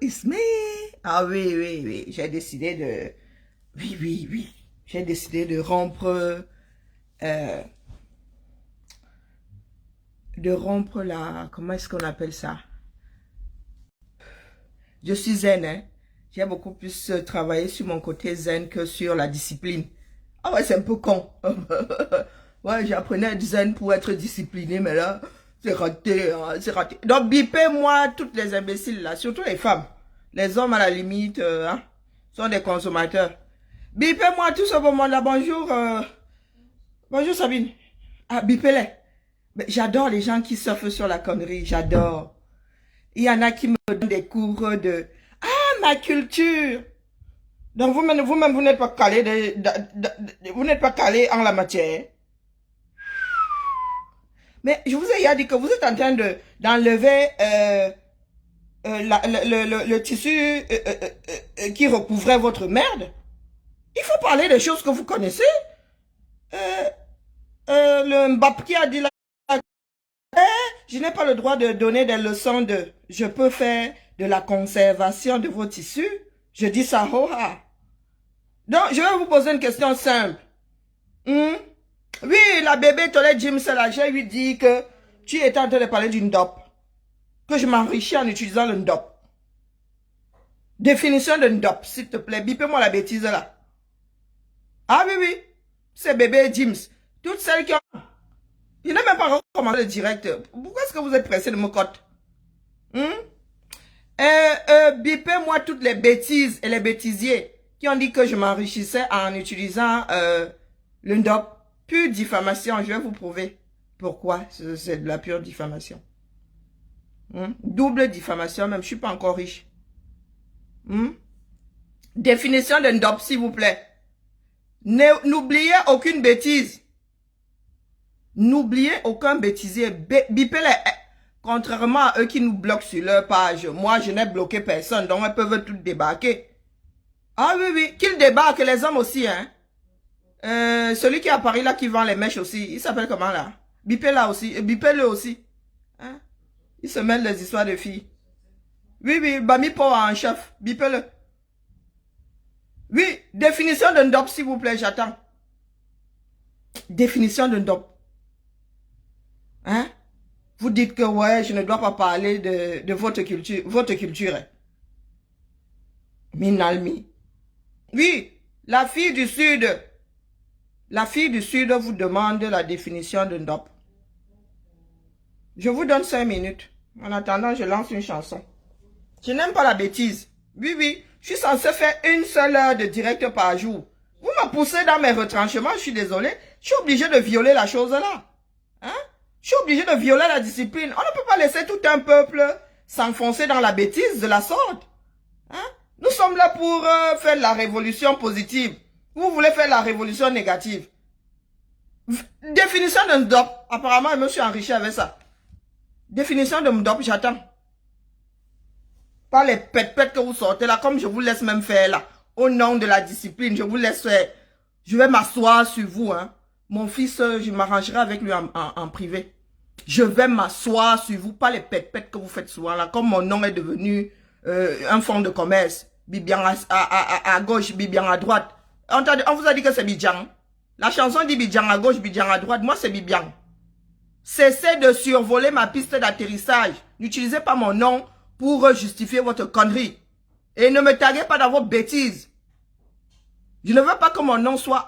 it's me. Ah oui, oui, oui. J'ai décidé de... Oui, oui, oui. J'ai décidé de rompre... la... Comment est-ce qu'on appelle ça? Je suis zen, hein. J'ai beaucoup plus travaillé sur mon côté zen que sur la discipline. Ah ouais, c'est un peu con. Ouais, j'apprenais à être zen pour être discipliné, mais là, c'est raté, hein, c'est raté. Donc, bipez-moi toutes les imbéciles là, surtout les femmes. Les hommes, à la limite, hein, sont des consommateurs. Bipez-moi tout ce beau monde là. Bonjour, bonjour Sabine. Ah, bipez-les. J'adore les gens qui surfent sur la connerie, j'adore. Il y en a qui me donnent des cours de... Ah, ma culture. Donc vous-même, vous n'êtes pas calé vous n'êtes pas calé en la matière. Mais je vous ai déjà dit que vous êtes en train d'enlever le tissu qui recouvrait votre merde. Il faut parler des choses que vous connaissez. Le Mbap qui a dit là, je n'ai pas le droit de donner des leçons de... Je peux faire de la conservation de vos tissus. Je dis ça, hoha. Donc, je vais vous poser une question simple. Oui, la bébé Tolette James, là, j'ai lui dit que tu étais en train de parler d'une dope. Que je m'enrichis en utilisant le dope. Définition d'un dope, s'il te plaît. Bipez-moi la bêtise là. Ah oui, oui. C'est bébé James. Toutes celles qui ont... Je n'ai même pas recommandé le direct. Pourquoi est-ce que vous êtes pressé de me cote? Bipez-moi toutes les bêtises et les bêtisiers qui ont dit que je m'enrichissais en utilisant le dope. Pure diffamation, je vais vous prouver pourquoi c'est de la pure diffamation. Double diffamation, même, je suis pas encore riche. Définition d'un dope, s'il vous plaît. N'oubliez aucune bêtise. N'oubliez aucun bêtisier. Bipez-les. Contrairement à eux qui nous bloquent sur leur page. Moi, je n'ai bloqué personne, donc elles peuvent tout débarquer. Ah oui, oui, qu'ils débarquent, les hommes aussi, hein. Celui qui est à Paris là, qui vend les mèches aussi, il s'appelle comment là? Bipez-la aussi, bipez-le aussi. Hein? Il se mêle des histoires de filles. Oui, oui, Bami Power en chef, bipez-le. Oui, définition d'un dope, s'il vous plaît, j'attends. Définition d'un dope. Hein? Vous dites que ouais, je ne dois pas parler de votre culture. Votre culture. Minalmi. Oui, la fille du Sud. La fille du Sud vous demande la définition d'un dope. Je vous donne 5 minutes. En attendant, je lance une chanson. Je n'aime pas la bêtise. Oui, oui, je suis censé faire une seule heure de direct par jour. Vous me poussez dans mes retranchements, je suis désolé. Je suis obligé de violer la chose là. Hein? Je suis obligé de violer la discipline. On ne peut pas laisser tout un peuple s'enfoncer dans la bêtise de la sorte. Hein? Nous sommes là pour faire la révolution positive. Vous voulez faire la révolution négative. Définition d'un dope. Apparemment, je me suis enrichi avec ça. Définition d'un dope, j'attends. Pas les pètes que vous sortez là, comme je vous laisse même faire là. Au nom de la discipline, je vous laisse faire. Je vais m'asseoir sur vous, hein. Mon fils, je m'arrangerai avec lui en privé. Je vais m'asseoir sur vous, pas les pètes que vous faites souvent là. Comme mon nom est devenu un fonds de commerce. Bibian à gauche, Bibian à droite. On vous a dit que c'est Bibian. La chanson dit Bibian à gauche, Bibian à droite. Moi, c'est Bibian. Cessez de survoler ma piste d'atterrissage. N'utilisez pas mon nom pour justifier votre connerie. Et ne me taguez pas dans vos bêtises. Je ne veux pas que mon nom soit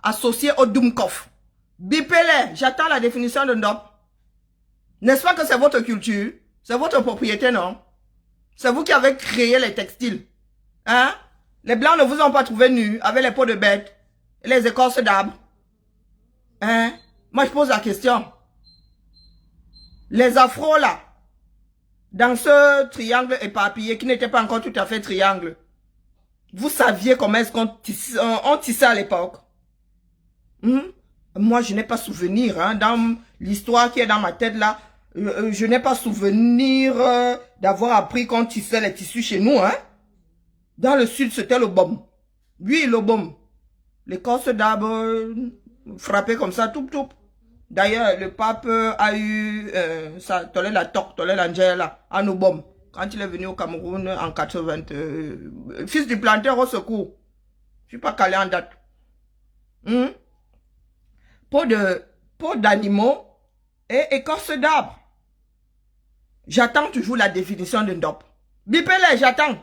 associé au Doomkoff. Bipez-les. J'attends la définition de dope. N'est-ce pas que c'est votre culture? C'est votre propriété, non? C'est vous qui avez créé les textiles. Hein? Les blancs ne vous ont pas trouvé nus avec les peaux de bête et les écorces d'arbres. Hein? Moi, je pose la question. Les afros, là, dans ce triangle éparpillé qui n'était pas encore tout à fait triangle, vous saviez comment est-ce qu'on tissait à l'époque? Moi, je n'ai pas souvenir, hein, dans l'histoire qui est dans ma tête là, je n'ai pas souvenir d'avoir appris qu'on tissait les tissus chez nous, hein. Dans le sud, c'était le baume. Oui, le baume. L'écorce d'arbre frappée comme ça, tout. D'ailleurs, le pape a eu ça, tolé la toque, tolé l'angèle là, à nos baumes. quand il est venu au Cameroun en 80. Fils du planteur au secours. Je suis pas calé en date. Peau d'animaux et écorce d'arbre. J'attends toujours la définition d'un DOP. Bipez-les, j'attends.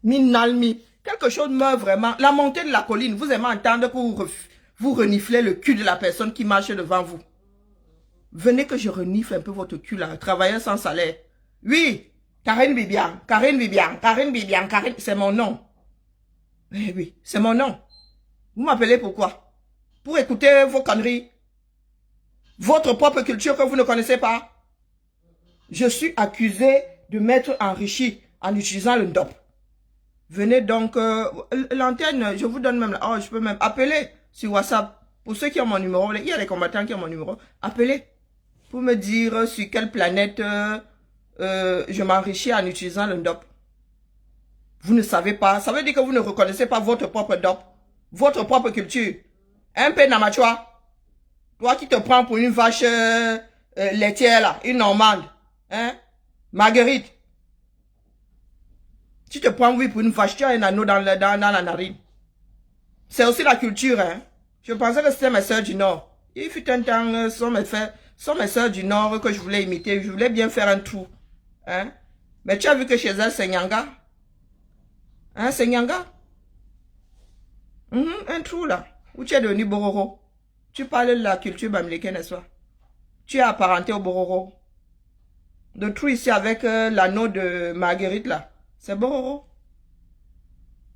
Minalmi. Quelque chose meurt vraiment. La montée de la colline, vous aimez entendre que vous reniflez le cul de la personne qui marche devant vous. Venez que je renifle un peu votre cul là, travailleur sans salaire. Oui, Karine Bibian, Karine Bibian, Karine Bibian, Karine, c'est mon nom. Eh oui, c'est mon nom. Vous m'appelez pourquoi? Pour écouter vos conneries. Votre propre culture que vous ne connaissez pas. Je suis accusé de m'être enrichi en utilisant le DOP. Venez donc, l'antenne, je vous donne même, oh, je peux même appeler sur WhatsApp. Pour ceux qui ont mon numéro, il y a des combattants qui ont mon numéro. Appelez pour me dire sur quelle planète je m'enrichis en utilisant le DOP. Vous ne savez pas. Ça veut dire que vous ne reconnaissez pas votre propre DOP. Votre propre culture. Un peu namachua. Toi qui te prends pour une vache laitière là, une normande. Hein? Marguerite. Tu te prends, oui, pour une vache, tu as un anneau dans la narine. C'est aussi la culture, hein. Je pensais que c'était mes soeurs du Nord. Il fut un temps, sont mes soeurs du Nord que je voulais imiter. Je voulais bien faire un trou. Hein? Mais tu as vu que chez elles, c'est Nyanga. Hein, c'est Nyanga. Un trou là. Où tu es devenu Bororo. Tu parles de la culture bamileke, n'est-ce pas? Tu es apparenté au Bororo. Le trou ici avec l'anneau de Marguerite là. C'est Bororo.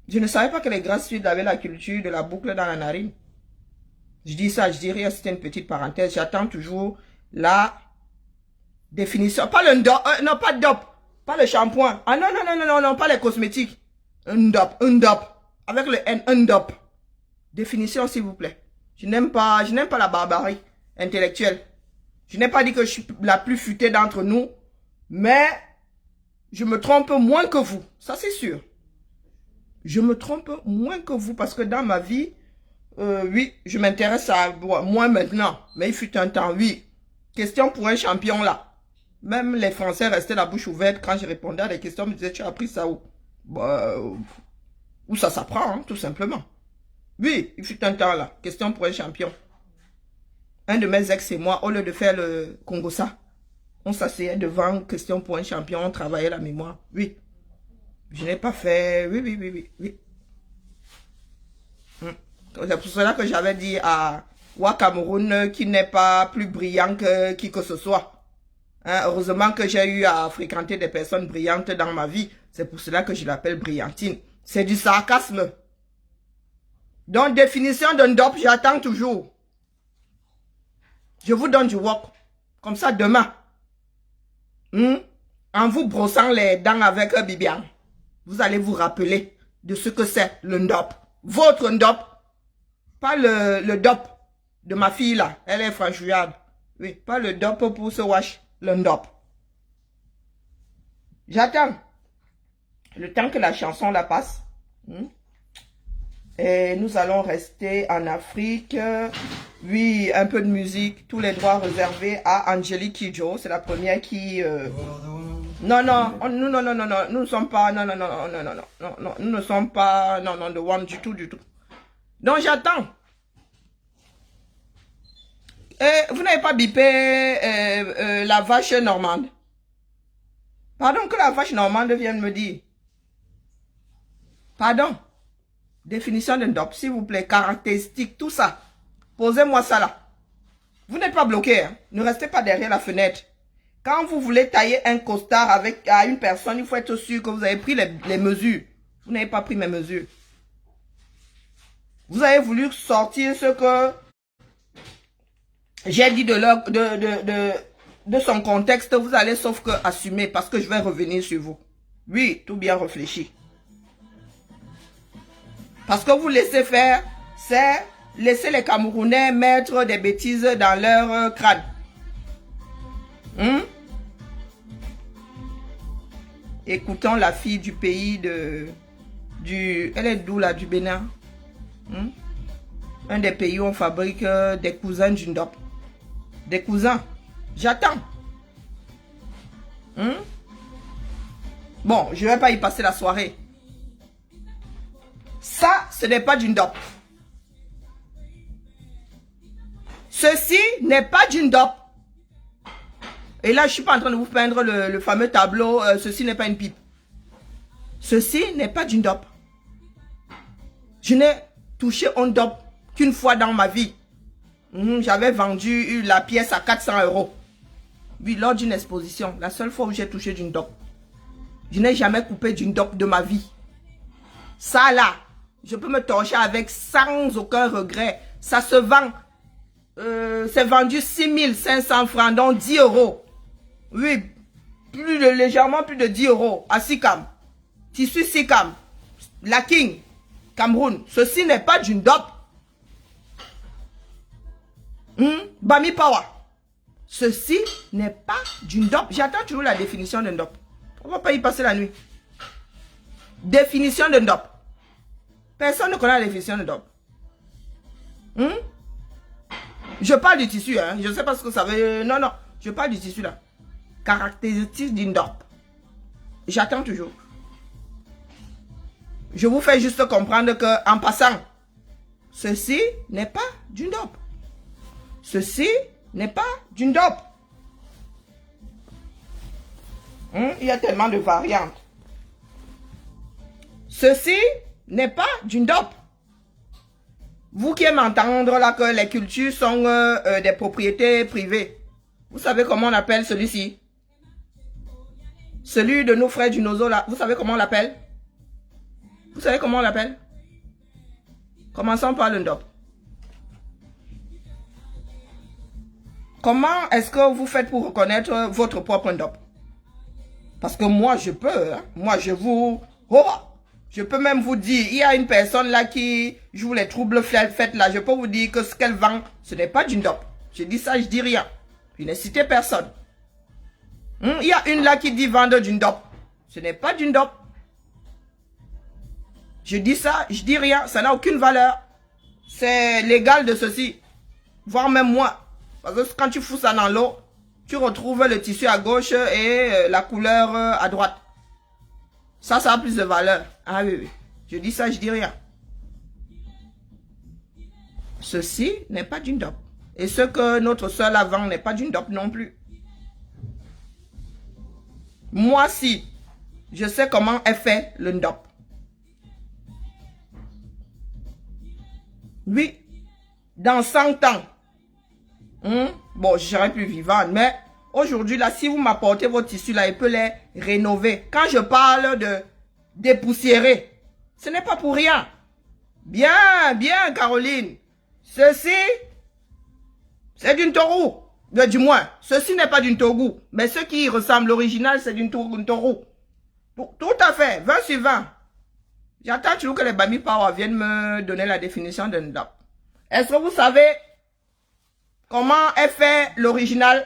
Je ne savais pas que les Grands Sud avaient la culture de la boucle dans la narine. Je dis ça, je dis rien, c'était une petite parenthèse. J'attends toujours la définition. Pas le DOP, non, pas DOP. Pas le shampoing. Ah non, non, non, non, non, non, pas les cosmétiques. Un DOP. Avec le N, un DOP. Définition, s'il vous plaît. Je n'aime pas la barbarie intellectuelle. Je n'ai pas dit que je suis la plus futée d'entre nous, mais je me trompe moins que vous. Ça, c'est sûr. Je me trompe moins que vous parce que dans ma vie, oui, je m'intéresse à moi maintenant. Mais il fut un temps, oui. Question pour un champion là. Même les Français restaient la bouche ouverte quand je répondais à des questions. Ils me disaient, tu as appris ça où? Bah, où ça s'apprend, hein, tout simplement. Oui, il fut un temps là. Question pour un champion. Un de mes ex et moi, au lieu de faire le Congo-ça, on s'asseyait devant question pour un champion, on travaillait la mémoire. Oui. Je n'ai pas fait... Oui. C'est pour cela que j'avais dit à Cameroun qui n'est pas plus brillant que qui que ce soit. Hein, heureusement que j'ai eu à fréquenter des personnes brillantes dans ma vie. C'est pour cela que je l'appelle brillantine. C'est du sarcasme. Donc, définition d'un DOP, j'attends toujours. Je vous donne du wok. Comme ça, demain. En vous brossant les dents avec Bibian. Vous allez vous rappeler de ce que c'est le NDOP. Votre NDOP. Pas le DOP de ma fille là. Elle est franchouillarde. Oui, pas le DOP pour ce wash. Le NDOP. J'attends. Le temps que la chanson la passe. Et nous allons rester en Afrique. Oui, un peu de musique. Tous les droits réservés à Angélique Kidjo. C'est la première qui... Non, nous ne sommes pas... Non, nous ne sommes pas... Non, de One du tout. Donc, j'attends. Vous n'avez pas bipé la vache normande. Pardon, que la vache normande vienne me dire. Pardon. Définition d'un DOP, s'il vous plaît, caractéristiques, tout ça. Posez-moi ça là. Vous n'êtes pas bloqué, hein? Ne restez pas derrière la fenêtre. Quand vous voulez tailler un costard à une personne, il faut être sûr que vous avez pris les mesures. Vous n'avez pas pris mes mesures. Vous avez voulu sortir ce que j'ai dit de son contexte. Vous allez sauf que assumer parce que je vais revenir sur vous. Oui, tout bien réfléchi. Parce que vous laissez faire, c'est laisser les Camerounais mettre des bêtises dans leur crâne. Écoutons la fille du pays elle est d'où là, du Bénin? Un des pays où on fabrique des cousins du NDOP. Des cousins. J'attends. Bon, je ne vais pas y passer la soirée. Ça, ce n'est pas d'une dope. Ceci n'est pas d'une dope. Et là, je ne suis pas en train de vous peindre le fameux tableau. Ceci n'est pas une pipe. Ceci n'est pas d'une dope. Je n'ai touché un dope qu'une fois dans ma vie. J'avais vendu la pièce à 400 €. Oui, lors d'une exposition, la seule fois où j'ai touché d'une dope. Je n'ai jamais coupé d'une dope de ma vie. Ça là, je peux me torcher avec sans aucun regret. Ça se vend. C'est vendu 6500 francs, donc 10 €. Oui, légèrement plus de 10 € à Sikam. Tissu Sikam. La King. Cameroun. Ceci n'est pas d'une dope. Bami Power. Ceci n'est pas d'une dope. J'attends toujours la définition d'un dope. On ne va pas y passer la nuit. Définition d'un dope. Personne ne connaît la définition d'un dope. Je parle du tissu, hein. Je ne sais pas ce que ça veut. Non, non. Je parle du tissu là. Caractéristique d'une dope. J'attends toujours. Je vous fais juste comprendre que, en passant, ceci n'est pas d'une dope. Ceci n'est pas d'une dope. Il y a tellement de variantes. Ceci n'est pas d'une dope. Vous qui aimez entendre là que les cultures sont des propriétés privées. Vous savez comment on appelle celui-ci? Celui de nos frères du Nozo là. Vous savez comment on l'appelle? Vous savez comment on l'appelle? Commençons par le ndop. Comment est-ce que vous faites pour reconnaître votre propre ndop? Parce que moi je peux. Hein? Moi je vous... Oh, je peux même vous dire, il y a une personne là qui joue les troubles faits là. Je peux vous dire que ce qu'elle vend, ce n'est pas du ndop. Je dis ça, je dis rien. Je n'ai cité personne. Il y a une là qui dit vendre du ndop. Ce n'est pas du ndop. Je dis ça, je dis rien. Ça n'a aucune valeur. C'est légal de ceci. Voire même moi. Parce que quand tu fous ça dans l'eau, tu retrouves le tissu à gauche et la couleur à droite. Ça a plus de valeur. Ah oui, oui. Je dis ça, je dis rien. Ceci n'est pas d'une dope. Et ce que notre soeur la vend n'est pas d'une dope non plus. Moi, si, je sais comment est fait le ndop. Oui, dans 100 ans, bon, je serai plus vivante, mais aujourd'hui, là, si vous m'apportez vos tissus, là, il peut les rénover. Quand je parle de dépoussiérer, ce n'est pas pour rien. Bien, bien, Caroline. Ceci, c'est d'une Tourou. Du moins, ceci n'est pas d'une Tourou. Mais ce qui ressemble, l'original, c'est d'une Tourou. Tout à fait, 20 sur 20. J'attends toujours que les Bami Power viennent me donner la définition d'un ndop. Est-ce que vous savez comment est fait l'original?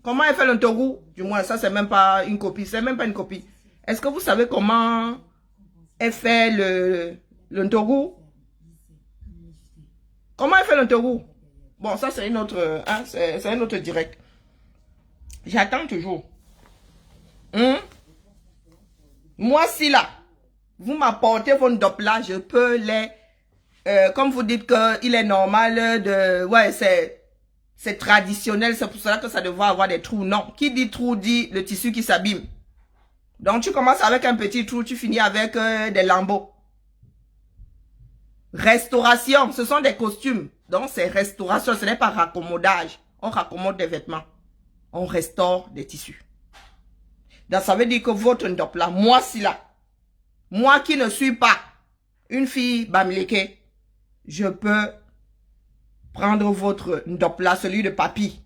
Comment est fait le Tourou? Du moins, ça, c'est même pas une copie. C'est même pas une copie. Est-ce que vous savez comment est fait le Tourou? Comment est fait le Tourou? Bon, ça, c'est une autre, hein, c'est un autre direct. J'attends toujours. Moi, si là, vous m'apportez vos ndop là, je peux les... comme vous dites qu'il est normal de... Ouais, c'est traditionnel, c'est pour cela que ça devrait avoir des trous. Non, qui dit trou dit le tissu qui s'abîme. Donc, tu commences avec un petit trou, tu finis avec des lambeaux. Restauration, ce sont des costumes. Donc, c'est restauration, ce n'est pas raccommodage. On raccommode des vêtements. On restaure des tissus. Donc, ça veut dire que votre ndop là, moi si là, moi qui ne suis pas une fille bamileke, je peux prendre votre ndop là, celui de papy.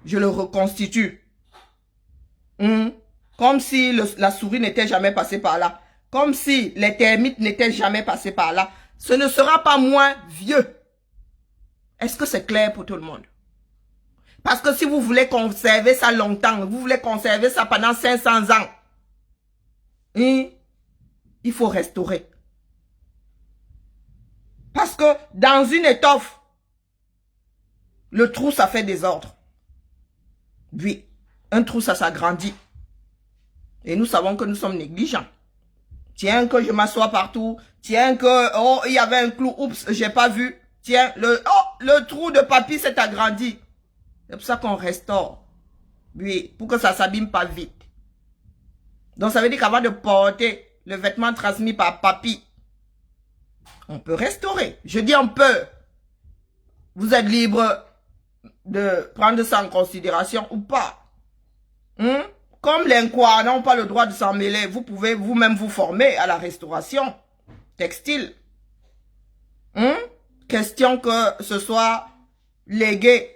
Je le reconstitue. Comme si la souris n'était jamais passée par là. Comme si les termites n'étaient jamais passés par là. Ce ne sera pas moins vieux. Est-ce que c'est clair pour tout le monde? Parce que si vous voulez conserver ça longtemps, vous voulez conserver ça pendant 500 ans, il faut restaurer. Parce que dans une étoffe, le trou, ça fait désordre. Oui, un trou, ça s'agrandit. Et nous savons que nous sommes négligents. Tiens, que je m'assois partout. Tiens, que, oh, il y avait un clou. Oups, j'ai pas vu. Tiens, le trou de papy s'est agrandi. C'est pour ça qu'on restaure. Oui, pour que ça s'abîme pas vite. Donc, ça veut dire qu'avant de porter le vêtement transmis par papy, on peut restaurer. Je dis on peut. Vous êtes libre de prendre ça en considération ou pas. Comme les Nkwa n'ont pas le droit de s'en mêler, vous pouvez vous-même vous former à la restauration textile. Question que ce soit légué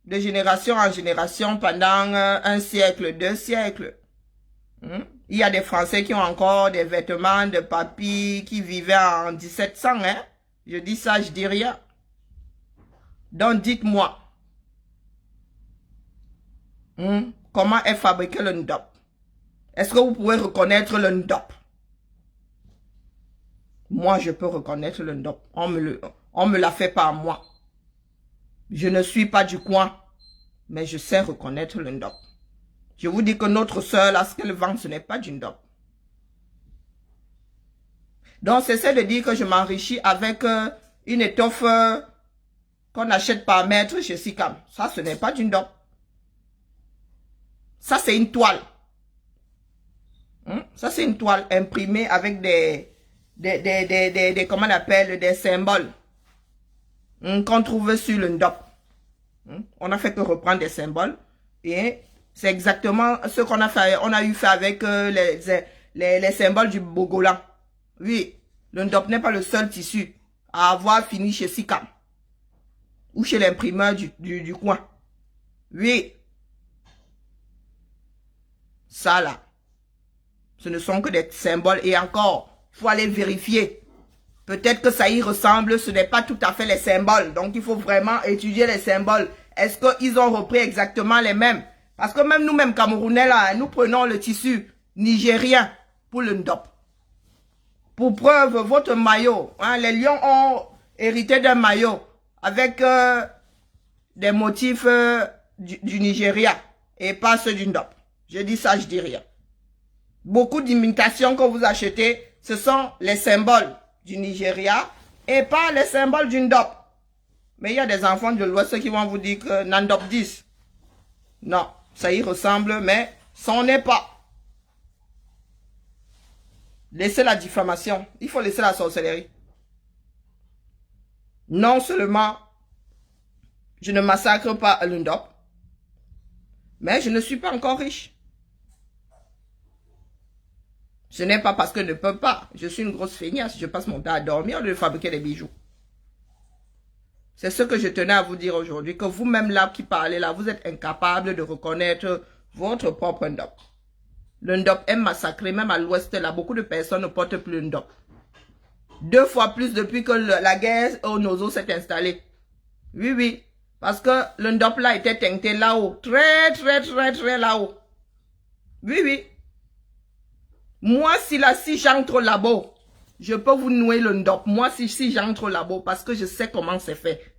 de génération en génération pendant un siècle, 2 siècles. Il y a des Français qui ont encore des vêtements de papy qui vivaient en 1700. Je dis ça, je dis rien. Donc dites-moi, comment est fabriqué le ndop? Est-ce que vous pouvez reconnaître le ndop? Moi, je peux reconnaître le ndop. On me l'a fait par moi. Je ne suis pas du coin, mais je sais reconnaître le ndop. Je vous dis que notre sœur, là, ce qu'elle vend, ce n'est pas du ndop. Donc, c'est de dire que je m'enrichis avec une étoffe qu'on achète par mètre chez Sicam. Ça, ce n'est pas du ndop. Ça, c'est une toile. Ça, c'est une toile imprimée avec comment on appelle, des symboles qu'on trouve sur le ndop. On a fait que reprendre des symboles. Et c'est exactement ce qu'on a fait. On a eu fait avec les symboles du Bogolan. Oui, le ndop n'est pas le seul tissu à avoir fini chez Sicam. Ou chez l'imprimeur du coin. Oui. Ça là. Ce ne sont que des symboles. Et encore, il faut aller vérifier. Peut-être que ça y ressemble. Ce n'est pas tout à fait les symboles. Donc, il faut vraiment étudier les symboles. Est-ce qu'ils ont repris exactement les mêmes? Parce que même nous-mêmes, Camerounais, là, nous prenons le tissu nigérien pour le ndop. Pour preuve, votre maillot. Les lions ont hérité d'un maillot avec des motifs du Nigeria et pas ceux du ndop. Je dis ça, je dis rien. Beaucoup d'imitations que vous achetez, ce sont les symboles du Nigeria et pas les symboles du ndop. Mais il y a des enfants de l'Ouest qui vont vous dire que Nandop 10. Non, ça y ressemble, mais ça n'est pas. Laissez la diffamation. Il faut laisser la sorcellerie. Non seulement, je ne massacre pas le ndop, mais je ne suis pas encore riche. Ce n'est pas parce que je ne peux pas. Je suis une grosse feignasse. Je passe mon temps à dormir de fabriquer des bijoux. C'est ce que je tenais à vous dire aujourd'hui. Que vous-même là qui parlez là, vous êtes incapable de reconnaître votre propre ndop. Le ndop est massacré. Même à l'ouest là, beaucoup de personnes ne portent plus le ndop. 2 fois plus depuis que la guerre au Nozo s'est installée. Oui, oui. Parce que le ndop là était teinté là-haut. Très, très, très, très là-haut. Oui, oui. Moi, si j'entre là-bas, je peux vous nouer le ndop. Moi, si j'entre là-bas, parce que je sais comment c'est fait.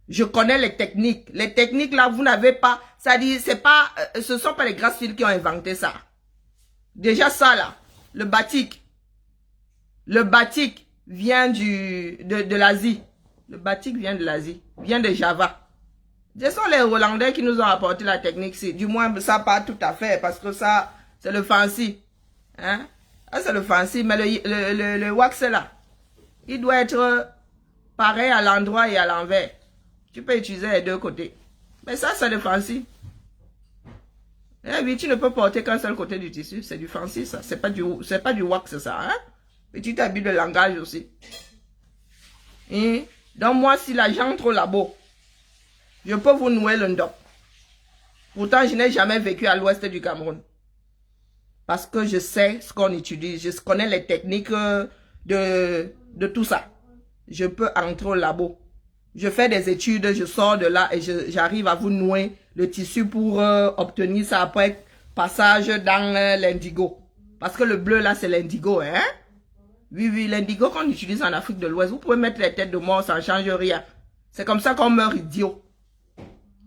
Je connais les techniques. Les techniques, là, vous n'avez pas... Ça dit, c'est pas... ce sont pas les grasses filles qui ont inventé ça. Déjà ça, là. Le batik. Le batik vient de l'Asie. Le batik vient de l'Asie. Vient de Java. Ce sont les Hollandais qui nous ont apporté la technique. Du moins, ça pas tout à fait. Parce que ça, c'est le fancy. Hein? Ah, c'est le fancy, mais le wax là, il doit être pareil à l'endroit et à l'envers. Tu peux utiliser les deux côtés. Mais ça, c'est le fancy. Eh oui, tu ne peux porter qu'un seul côté du tissu. C'est du fancy, ça. C'est pas du wax, ça. Hein? Petit habit de langage aussi. Et donc, moi, si là, j'entre là-bas, je peux vous nouer le ndop. Pourtant, je n'ai jamais vécu à l'ouest du Cameroun. Parce que je sais ce qu'on utilise. Je connais les techniques de tout ça. Je peux entrer au labo. Je fais des études, je sors de là et j'arrive à vous nouer le tissu pour obtenir ça après passage dans l'indigo. Parce que le bleu là, c'est l'indigo, hein? Oui, oui, l'indigo qu'on utilise en Afrique de l'Ouest. Vous pouvez mettre les têtes de mort, ça ne change rien. C'est comme ça qu'on meurt idiot.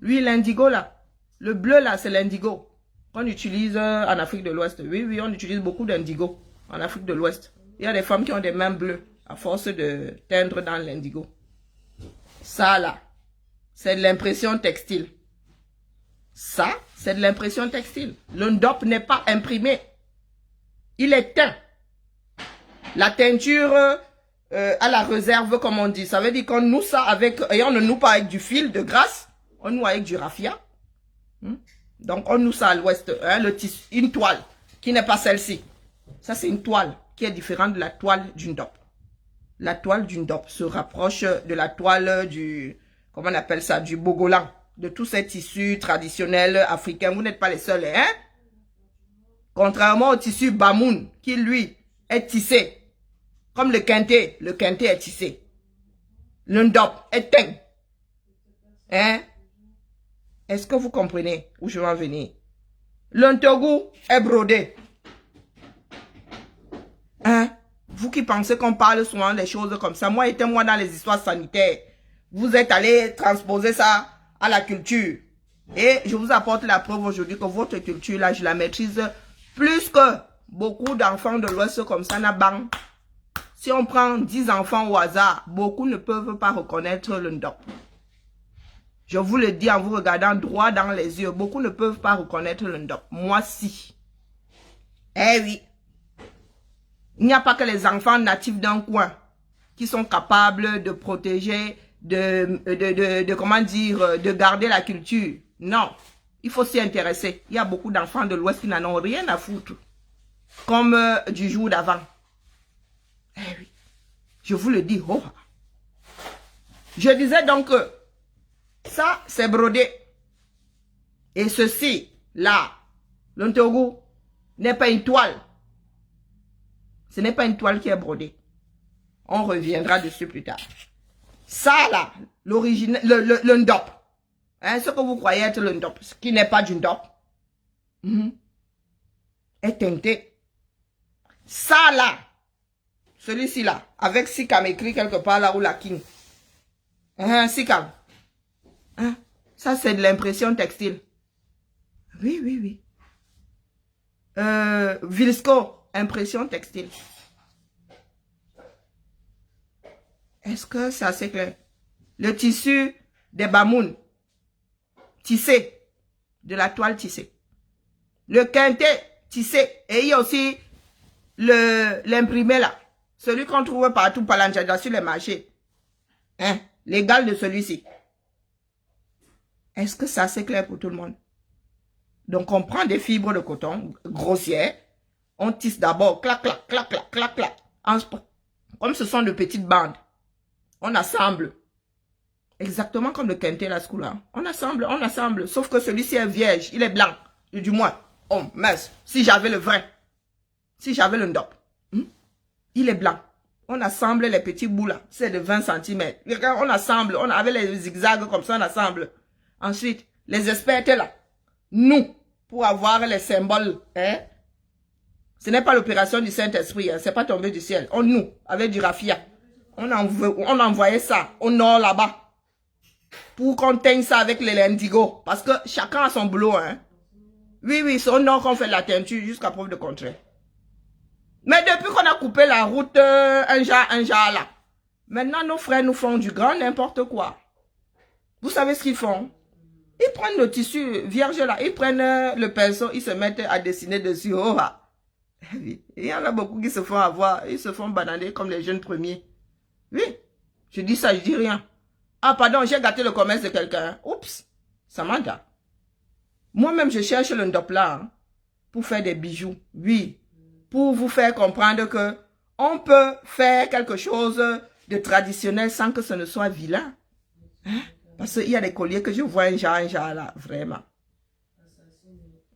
Lui, l'indigo là. Le bleu là, c'est l'indigo. qu'on utilise en Afrique de l'Ouest. Oui, oui, on utilise beaucoup d'indigo en Afrique de l'Ouest. Il y a des femmes qui ont des mains bleues à force de teindre dans l'indigo. Ça, là, c'est de l'impression textile. Ça, c'est de l'impression textile. Le ndop n'est pas imprimé. Il est teint. La teinture à la réserve, comme on dit. Ça veut dire qu'on noue ça avec... Et on ne noue pas avec du fil de grasse. On noue avec du raffia. Donc, on noue ça à l'ouest. Hein, le tissu, une toile qui n'est pas celle-ci. Ça, c'est une toile qui est différente de la toile du ndop. La toile du ndop se rapproche de la toile du... Comment on appelle ça? Du bogolan. De tous ces tissus traditionnels africains. Vous n'êtes pas les seuls, hein? Contrairement au tissu bamoun, qui, lui, est tissé. Comme le kente est tissé. Le ndop est teint. Hein? Est-ce que vous comprenez où je vais en venir? Le ntogu est brodé. Hein? Vous qui pensez qu'on parle souvent des choses comme ça, moi, moi dans les histoires sanitaires. Vous êtes allé transposer ça à la culture. Et je vous apporte la preuve aujourd'hui que votre culture, là, je la maîtrise plus que beaucoup d'enfants de l'Ouest comme ça, n'a bang. Si on prend 10 enfants au hasard, beaucoup ne peuvent pas reconnaître le ndop. Je vous le dis en vous regardant droit dans les yeux, beaucoup ne peuvent pas reconnaître le ndop. Moi, si. Eh oui. Il n'y a pas que les enfants natifs d'un coin qui sont capables de protéger, comment dire, de garder la culture. Non, il faut s'y intéresser. Il y a beaucoup d'enfants de l'Ouest qui n'en ont rien à foutre. Comme du jour d'avant. Eh oui, je vous le dis. Oh. Je disais donc que ça, c'est brodé. Et ceci, là, le ntogu, n'est pas une toile. Ce n'est pas une toile qui est brodée. On reviendra dessus plus tard. Ça, là, l'origine, le ndop. Hein, ce que vous croyez être le ndop, ce qui n'est pas du ndop, est teinté. Ça, là, celui-ci, là, avec Sikam écrit quelque part là où la king. Sikam. Hein? Ça, c'est de l'impression textile. Oui, oui, oui. Vilsco, impression textile. Est-ce que c'est assez clair? Le tissu des bamoun, tissé, de la toile tissée. Le quinté, tissé. Et il y a aussi l'imprimé là. Celui qu'on trouve partout par l'anjada sur les marchés. Hein? L'égal de celui-ci. Est-ce que c'est assez clair pour tout le monde? Donc, on prend des fibres de coton grossières. On tisse d'abord, clac, clac, clac, clac, clac, clac. Comme ce sont de petites bandes. On assemble. Exactement comme le kente la skoula. On assemble. Sauf que celui-ci est vierge. Il est blanc. Du moins. Oh, mince. Si j'avais le vrai. Si j'avais le ndop. Il est blanc. On assemble les petits bouts là. C'est de 20 cm. On assemble. On avait les zigzags comme ça, on assemble. Ensuite, les experts étaient là. Nous, pour avoir les symboles, hein. Ce n'est pas l'opération du Saint-Esprit, hein. C'est pas tombé du ciel. Nous, avec du raffia. On envoyait ça au nord là-bas. Pour qu'on teigne ça avec les indigo. Parce que chacun a son boulot, hein. Oui, oui, c'est au nord qu'on fait la teinture jusqu'à preuve de contraire. Mais depuis qu'on a coupé la route, un jar là. Maintenant, nos frères nous font du grand n'importe quoi. Vous savez ce qu'ils font? Ils prennent le tissu vierge là. Ils prennent le pinceau, ils se mettent à dessiner dessus. Oh, ah. Il y en a beaucoup qui se font avoir. Ils se font bananer comme les jeunes premiers. Oui, je dis ça, je dis rien. Ah, pardon, j'ai gâté le commerce de quelqu'un. Oups, ça m'entend. Moi-même, je cherche le ndop là, hein, pour faire des bijoux. Oui, pour vous faire comprendre que on peut faire quelque chose de traditionnel sans que ce ne soit vilain. Hein? Parce qu'il y a des colliers que je vois un genre là, vraiment.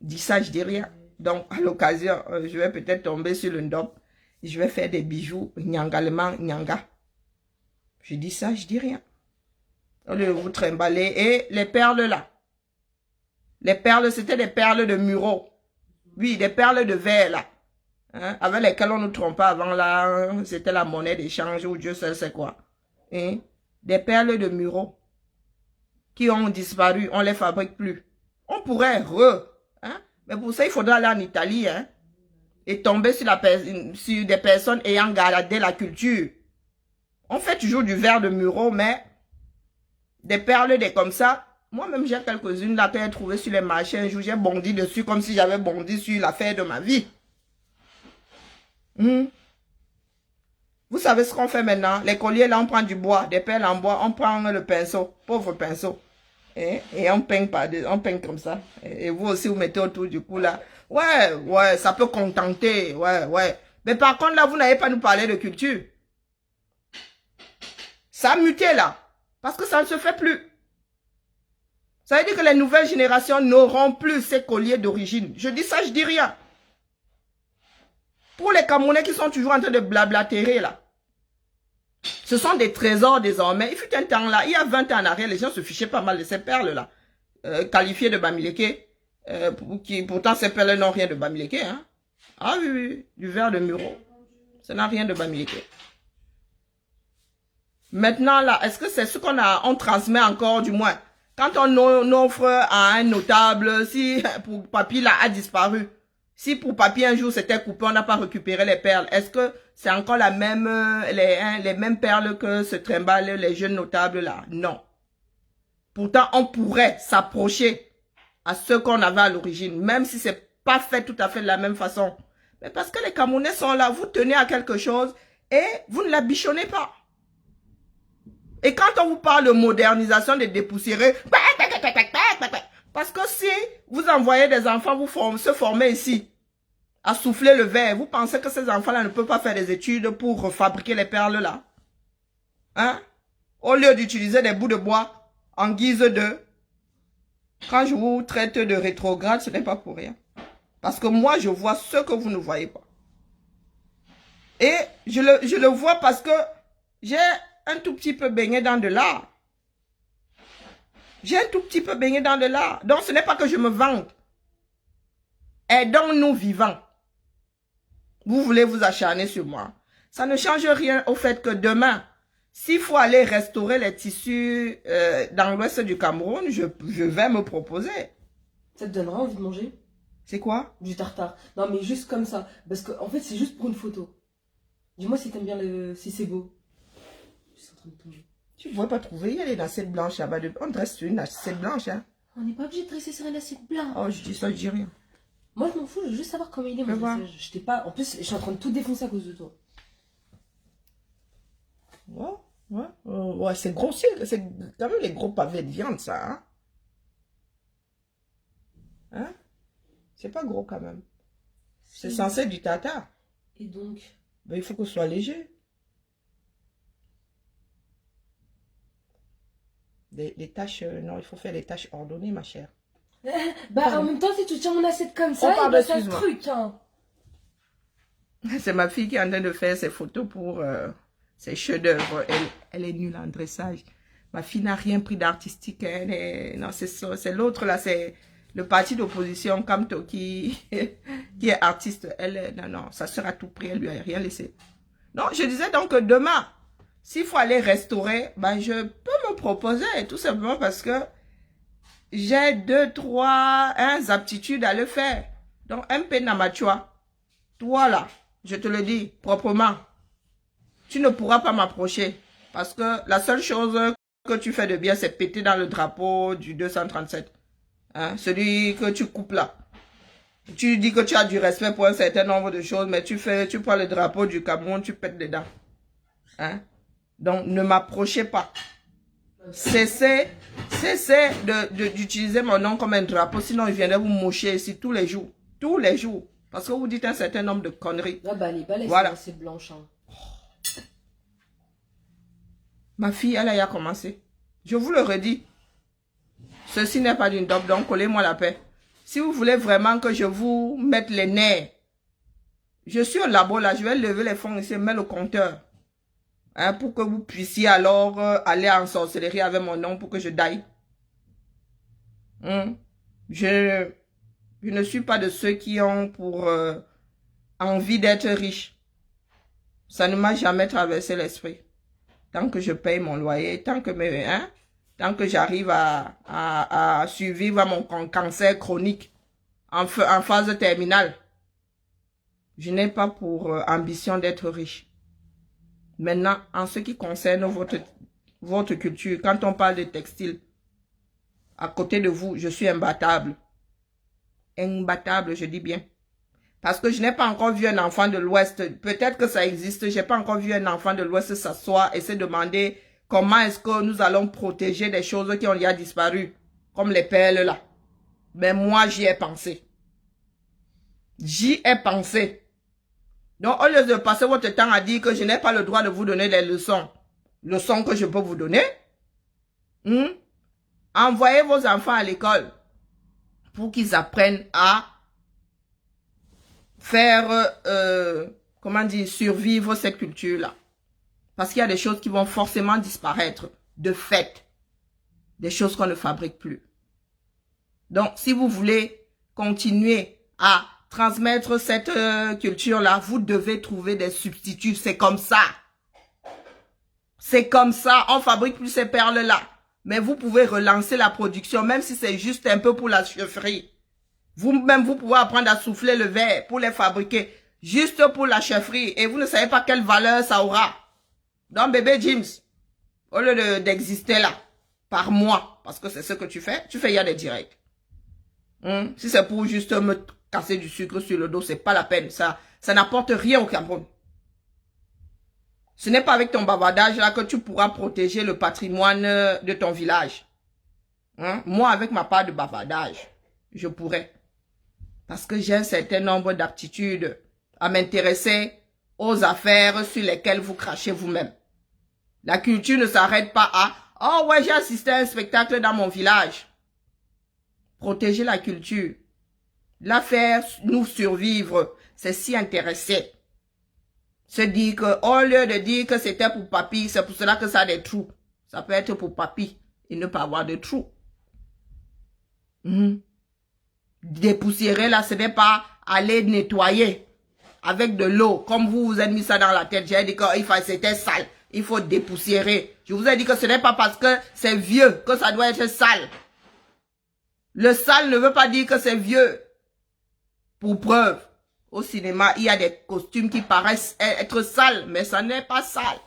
Dis ça, je dis rien. Donc, à l'occasion, je vais peut-être tomber sur le ndop. Je vais faire des bijoux, nyangalement, nyanga. Je dis ça, je dis rien. Au lieu de vous trimballer. Et les perles là. Les perles, c'était des perles de Muro. Oui, des perles de verre là. Hein, avec lesquelles on nous trompait avant là. C'était la monnaie d'échange ou Dieu seul sait quoi. Hein, des perles de Muro. Qui ont disparu, on ne les fabrique plus. On pourrait Mais pour ça, il faudra aller en Italie, hein, et tomber sur des personnes ayant gardé la culture. On fait toujours du verre de Muro, mais des perles, des comme ça. Moi-même, j'ai quelques-unes là que j'ai trouvées sur les marchés. Un jour, j'ai bondi dessus comme si j'avais bondi sur l'affaire de ma vie. Vous savez ce qu'on fait maintenant? Les colliers, là, on prend du bois, des perles en bois, on prend le pinceau, pauvre pinceau. Et on peigne on peigne comme ça. Et vous aussi, vous mettez autour du cou, là. Ouais, ça peut contenter, ouais. Mais par contre, là, vous n'avez pas nous parler de culture. Ça a muté, là. Parce que ça ne se fait plus. Ça veut dire que les nouvelles générations n'auront plus ces colliers d'origine. Je dis ça, je dis rien. Pour les Camerounais qui sont toujours en train de blablatérer, là. Ce sont des trésors désormais. Il fut un temps là, il y a 20 ans en arrière, les gens se fichaient pas mal de ces perles-là. Qualifiées de Bamileke. Pourtant, ces perles n'ont rien de Bamileke. Hein? Ah oui, du verre de Muro. Ça n'a rien de Bamileke. Maintenant, là, est-ce que c'est ce on transmet encore, du moins? Quand on offre à un notable, si pour Papy là a disparu, si pour Papy un jour c'était coupé, on n'a pas récupéré les perles, est-ce que c'est encore la même, les mêmes perles que se trimballent les jeunes notables là? Non. Pourtant, on pourrait s'approcher à ce qu'on avait à l'origine, même si c'est pas fait tout à fait de la même façon. Mais parce que les Camerounais sont là, vous tenez à quelque chose et vous ne la bichonnez pas. Et quand on vous parle de modernisation, de dépoussiérer, parce que si vous envoyez des enfants se former ici, à souffler le verre, vous pensez que ces enfants-là ne peuvent pas faire des études pour fabriquer les perles là? Hein? Au lieu d'utiliser des bouts de bois en guise de... Quand je vous traite de rétrograde, ce n'est pas pour rien. Parce que moi, je vois ce que vous ne voyez pas. Et je le vois parce que j'ai un tout petit peu baigné dans de l'art. J'ai un tout petit peu baigné dans de l'art. Donc, ce n'est pas que je me vante. Aidons-nous vivants. Vous voulez vous acharner sur moi. Ça ne change rien au fait que demain, s'il faut aller restaurer les tissus dans l'ouest du Cameroun, je vais me proposer. Ça te donnera envie de manger? C'est quoi? Du tartare. Non, mais juste comme ça. Parce que, en fait, c'est juste pour une photo. Dis-moi si t'aimes bien si c'est beau. Je suis en train de tomber. Tu ne pourrais pas trouver, il y a une assiette blanche là-bas. On dresse sur une assiette blanche, hein. On n'est pas obligé de dresser sur une assiette blanche. Oh, je dis ça, je dis rien. Moi, je m'en fous, je veux juste savoir comment il est, mon dressage. Je t'ai pas... En plus, je suis en train de tout défoncer à cause de toi. Ouais, c'est grossier. C'est quand même les gros pavés de viande, ça, hein? C'est pas gros quand même. C'est censé être du tartare. Et donc? Ben, il faut que ce soit léger. Les tâches, non, il faut faire les tâches ordonnées, ma chère. En même temps, si tu tiens mon assiette comme ça, ça se truc, hein. C'est ma fille qui est en train de faire ses photos pour ses chefs-d'œuvre. Elle est nulle en dressage. Ma fille n'a rien pris d'artistique. Non, c'est l'autre là, c'est le parti d'opposition, Kamto, qui est artiste. Non, sa soeur a tout pris, elle lui a rien laissé. Non, je disais donc que demain, s'il faut aller restaurer, ben je peux me proposer, tout simplement parce que j'ai 2, 3 aptitudes à le faire. Donc, un peu namatua. Toi là, je te le dis proprement, tu ne pourras pas m'approcher. Parce que la seule chose que tu fais de bien, c'est péter dans le drapeau du 237. Hein, celui que tu coupes là. Tu dis que tu as du respect pour un certain nombre de choses, mais tu prends le drapeau du Cameroun, tu pètes dedans. Hein? Donc, ne m'approchez pas. Cessez d'utiliser mon nom comme un drapeau, sinon je viendrai vous mocher ici tous les jours. Tous les jours. Parce que vous dites un certain nombre de conneries. Ah bah, les balais, voilà. C'est blanche. Hein. Ma fille, elle a commencé. Je vous le redis. Ceci n'est pas d'une dope, donc collez-moi la paix. Si vous voulez vraiment que je vous mette les nerfs, je suis au labo là, je vais lever les fonds ici et mettre le compteur. Hein, pour que vous puissiez alors aller en sorcellerie avec mon nom pour que je daille. Je ne suis pas de ceux qui ont pour envie d'être riche. Ça ne m'a jamais traversé l'esprit. Tant que je paye mon loyer, tant que j'arrive à survivre à mon cancer chronique. en phase terminale. Je n'ai pas pour ambition d'être riche. Maintenant, en ce qui concerne votre culture, quand on parle de textile, à côté de vous, je suis imbattable. Imbattable, je dis bien. Parce que je n'ai pas encore vu un enfant de l'Ouest. Peut-être que ça existe. Je n'ai pas encore vu un enfant de l'Ouest s'asseoir et se demander comment est-ce que nous allons protéger des choses qui ont déjà disparu. Comme les perles là. Mais moi, j'y ai pensé. J'y ai pensé. Donc, au lieu de passer votre temps à dire que je n'ai pas le droit de vous donner des leçons. Leçons que je peux vous donner. Envoyez vos enfants à l'école. Pour qu'ils apprennent à faire, comment dire, survivre cette culture-là. Parce qu'il y a des choses qui vont forcément disparaître de fait. Des choses qu'on ne fabrique plus. Donc, si vous voulez continuer à transmettre cette culture-là, vous devez trouver des substituts. C'est comme ça. C'est comme ça. On fabrique plus ces perles-là. Mais vous pouvez relancer la production, même si c'est juste un peu pour la chefferie. Vous-même, vous pouvez apprendre à souffler le verre pour les fabriquer. Juste pour la chefferie. Et vous ne savez pas quelle valeur ça aura. Donc, bébé James, au lieu d'exister là, par mois, parce que c'est ce que tu fais il y a des directs. Si c'est pour juste me casser du sucre sur le dos, c'est pas la peine. Ça n'apporte rien au Cameroun. Ce n'est pas avec ton bavardage là que tu pourras protéger le patrimoine de ton village. Moi, avec ma part de bavardage, je pourrais. Parce que j'ai un certain nombre d'aptitudes à m'intéresser aux affaires sur lesquelles vous crachez vous-même. La culture ne s'arrête pas à « Oh ouais, j'ai assisté à un spectacle dans mon village. » Protéger la culture, la faire nous survivre, c'est s'y intéresser. Se dire que, au lieu de dire que c'était pour papy, c'est pour cela que ça a des trous. Ça peut être pour papy et ne pas avoir de trous. Dépoussiérer là, ce n'est pas aller nettoyer avec de l'eau. Comme vous avez mis ça dans la tête, j'ai dit que c'était sale. Il faut dépoussiérer. Je vous ai dit que ce n'est pas parce que c'est vieux que ça doit être sale. Le sale ne veut pas dire que c'est vieux. Pour preuve, au cinéma, il y a des costumes qui paraissent être sales, mais ça n'est pas sale.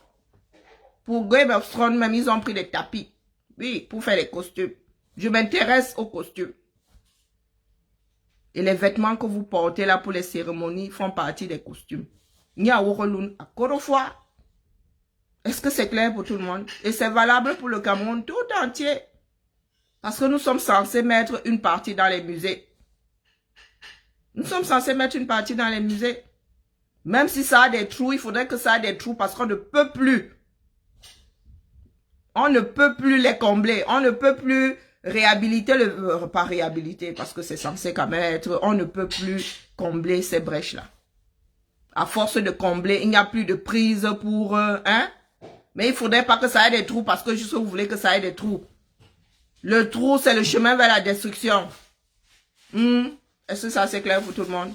Pour Game of Thrones, même, ils ont pris des tapis. Oui, pour faire les costumes. Je m'intéresse aux costumes. Et les vêtements que vous portez là pour les cérémonies font partie des costumes. Est-ce que c'est clair pour tout le monde? Et c'est valable pour le Cameroun tout entier. Parce que nous sommes censés mettre une partie dans les musées. Nous sommes censés mettre une partie dans les musées. Même si ça a des trous, il faudrait que ça ait des trous parce qu'on ne peut plus. On ne peut plus les combler. On ne peut plus réhabiliter pas réhabiliter parce que c'est censé quand même être. On ne peut plus combler ces brèches-là. À force de combler, il n'y a plus de prise pour... Mais il faudrait pas que ça ait des trous parce que juste vous voulez que ça ait des trous. Le trou, c'est le chemin vers la destruction. Est-ce que ça c'est clair pour tout le monde?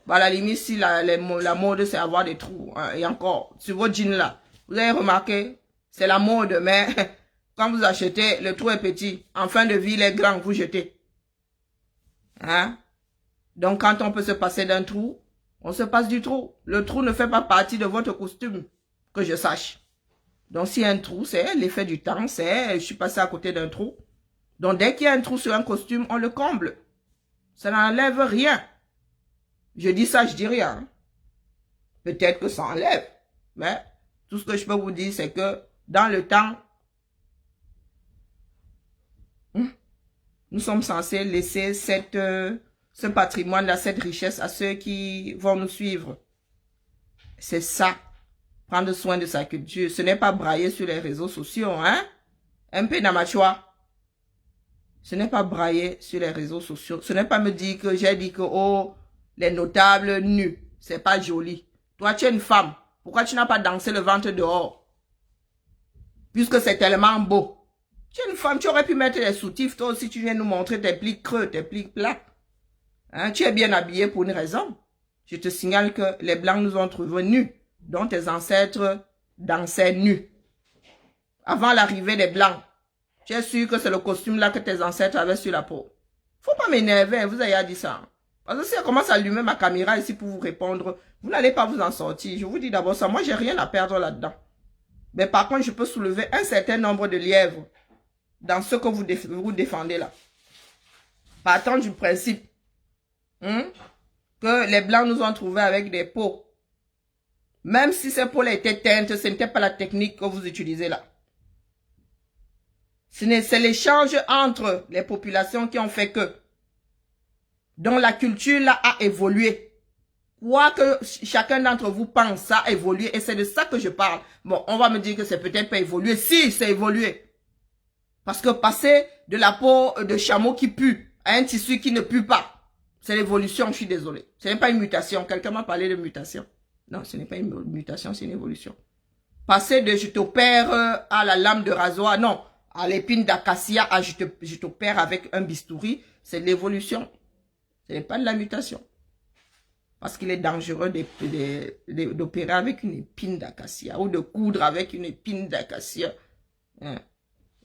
Bah, à la limite, si la mode, c'est avoir des trous. Et encore, sur vos jeans là, vous avez remarqué, c'est la mode, mais quand vous achetez, le trou est petit. En fin de vie, il est grand, vous jetez. Donc, quand on peut se passer d'un trou, on se passe du trou. Le trou ne fait pas partie de votre costume, que je sache. Donc, s'il y a un trou, c'est l'effet du temps, c'est je suis passé à côté d'un trou. Donc, dès qu'il y a un trou sur un costume, on le comble. Ça n'enlève rien. Je dis ça, je dis rien. Peut-être que ça enlève. Mais tout ce que je peux vous dire, c'est que dans le temps, nous sommes censés laisser ce patrimoine-là, cette richesse à ceux qui vont nous suivre. C'est ça. Prendre soin de sa culture. Ce n'est pas brailler sur les réseaux sociaux, Un peu d'amachois. Ce n'est pas brailler sur les réseaux sociaux. Ce n'est pas me dire que j'ai dit que, oh, les notables nus, c'est pas joli. Toi, tu es une femme. Pourquoi tu n'as pas dansé le ventre dehors? Puisque c'est tellement beau. Tu es une femme, tu aurais pu mettre des soutifs. Toi aussi, tu viens nous montrer tes plis creux, tes plis plats. Tu es bien habillé pour une raison. Je te signale que les Blancs nous ont trouvés nus, dont tes ancêtres dansaient nus. Avant l'arrivée des Blancs. Tu es sûr que c'est le costume là que tes ancêtres avaient sur la peau? Faut pas m'énerver, vous avez dit ça. Parce que si elle commence à allumer ma caméra ici pour vous répondre, vous n'allez pas vous en sortir. Je vous dis d'abord ça, moi j'ai rien à perdre là-dedans. Mais par contre, je peux soulever un certain nombre de lièvres dans ce que vous défendez là. Partant du principe que les Blancs nous ont trouvés avec des peaux. Même si ces peaux étaient teintes, ce n'était pas la technique que vous utilisez là. C'est l'échange entre les populations qui ont fait que. Donc la culture là a évolué. Quoi que chacun d'entre vous pense, ça a évolué. Et c'est de ça que je parle. Bon, on va me dire que c'est peut-être pas évolué. Si, c'est évolué. Parce que passer de la peau de chameau qui pue à un tissu qui ne pue pas, c'est l'évolution, je suis désolé. Ce n'est pas une mutation. Quelqu'un m'a parlé de mutation. Non, ce n'est pas une mutation, c'est une évolution. Passer de je t'opère à la lame de rasoir, non, à l'épine d'acacia à je t'opère avec un bistouri, c'est l'évolution. Ce n'est pas de la mutation. Parce qu'il est dangereux d'opérer avec une épine d'acacia ou de coudre avec une épine d'acacia. Hein.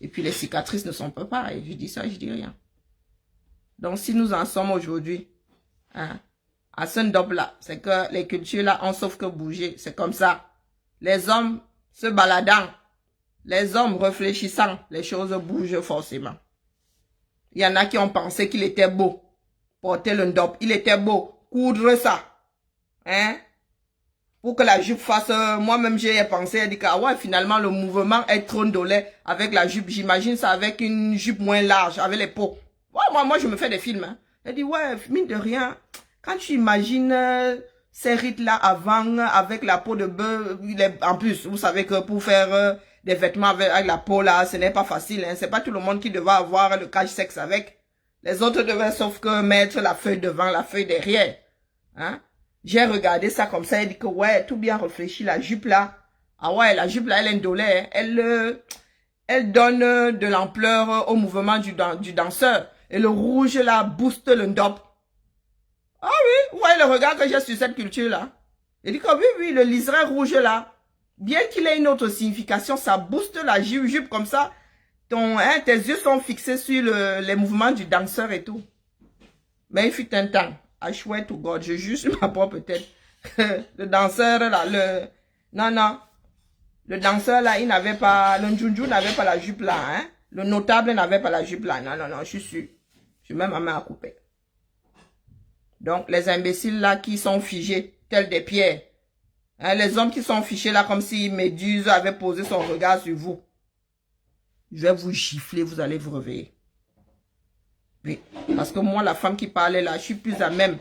Et puis les cicatrices ne sont pas pareilles. Je dis ça, je dis rien. Donc si nous en sommes aujourd'hui, hein, à ce ndop-là, c'est que les cultures là ont sauf que bouger. C'est comme ça. Les hommes se baladant, les hommes réfléchissant, les choses bougent forcément. Il y en a qui ont pensé qu'il était beau. Porter le ndop, il était beau. Coudre ça. Hein? Pour que la jupe fasse... Moi-même, j'ai pensé, j'ai dit que ah ouais, finalement, le mouvement est trop ndolé avec la jupe. J'imagine ça avec une jupe moins large, avec les peaux. Ouais, moi, je me fais des films. Hein. J'ai dit, ouais, mine de rien, quand tu imagines ces rites-là avant, avec la peau de bœuf, en plus, vous savez que pour faire des vêtements avec la peau là, ce n'est pas facile. Hein. C'est pas tout le monde qui devait avoir le cache-sexe avec. Les autres devaient sauf que mettre la feuille devant, la feuille derrière. Hein? J'ai regardé ça comme ça et dit que ouais, tout bien réfléchi, la jupe là. Ah ouais, la jupe là, elle est indolée. Elle donne de l'ampleur au mouvement du danseur. Et le rouge là booste le ndop. Ah oui, ouais, le regard que j'ai sur cette culture là. Il dit que oui, le liseré rouge là. Bien qu'il ait une autre signification, ça booste la jupe comme ça. Tes yeux sont fixés sur les mouvements du danseur et tout. Mais il fut un temps. I swear to God, je juge ma propre tête. Le danseur là, non. Le danseur là, il n'avait pas, le njunju n'avait pas la jupe là, hein. Le notable n'avait pas la jupe là. Non, je suis sûr. Je mets ma main à couper. Donc, les imbéciles là qui sont figés, tels des pierres. Hein, les hommes qui sont fichés là comme si Méduse avait posé son regard sur vous. Je vais vous gifler, vous allez vous réveiller. Oui, parce que moi, la femme qui parlait là, je suis plus à même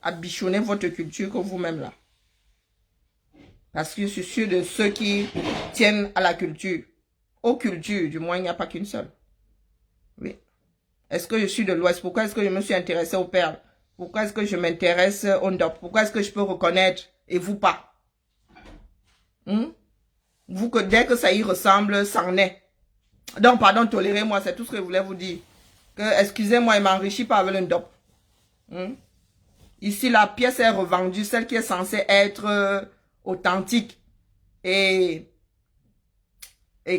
à bichonner votre culture que vous-même là. Parce que je suis sûr de ceux qui tiennent à la culture. Aux cultures, du moins, il n'y a pas qu'une seule. Oui. Est-ce que je suis de l'Ouest? Pourquoi est-ce que je me suis intéressée aux perles? Pourquoi est-ce que je m'intéresse au ndop? Pourquoi est-ce que je peux reconnaître et vous pas? Vous que dès que ça y ressemble, ça en est. Donc, pardon, tolérez-moi, c'est tout ce que je voulais vous dire. Excusez-moi, il m'enrichit pas avec le ndop. Ici, la pièce est revendue, celle qui est censée être authentique et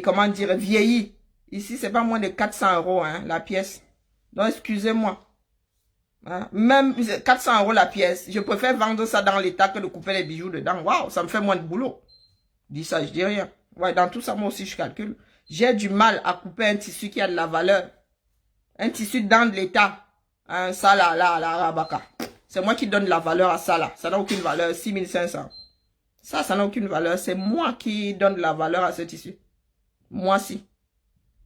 comment dire, vieillie. Ici, c'est pas moins de 400 €, hein, la pièce. Donc, excusez-moi. Hein? Même 400 € la pièce, je préfère vendre ça dans l'état que de couper les bijoux dedans. Waouh, ça me fait moins de boulot. Je dis ça, je dis rien. Ouais, dans tout ça, moi aussi, je calcule. J'ai du mal à couper un tissu qui a de la valeur. Un tissu dans l'état. Hein, ça là, rabaka. C'est moi qui donne la valeur à ça là. Ça n'a aucune valeur. 6500. Ça n'a aucune valeur. C'est moi qui donne la valeur à ce tissu. Moi si.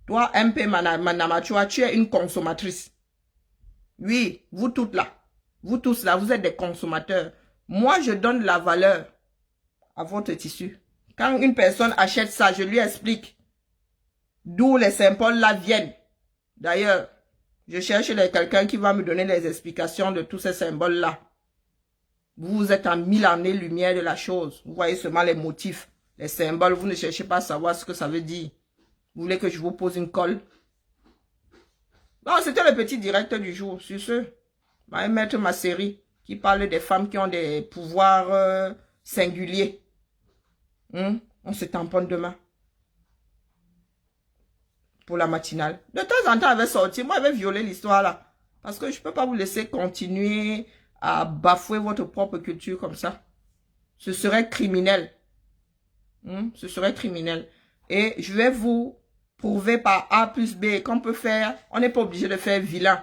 Toi, MP Manamachua, tu es une consommatrice. Oui, vous toutes là. Vous tous là, vous êtes des consommateurs. Moi, je donne la valeur à votre tissu. Quand une personne achète ça, je lui explique d'où les symboles là viennent. D'ailleurs, je cherche quelqu'un qui va me donner les explications de tous ces symboles-là. Vous êtes en 1000 années-lumière de la chose. Vous voyez seulement les motifs, les symboles. Vous ne cherchez pas à savoir ce que ça veut dire. Vous voulez que je vous pose une colle? Non, c'était le petit direct du jour. Sur ce, je vais mettre ma série qui parle des femmes qui ont des pouvoirs singuliers. On se tamponne demain. Pour la matinale. De temps en temps, elle avait sorti. Moi, elle avait violé l'histoire là. Parce que je ne peux pas vous laisser continuer à bafouer votre propre culture comme ça. Ce serait criminel. Ce serait criminel. Et je vais vous prouver par A plus B qu'on peut faire. On n'est pas obligé de faire vilain.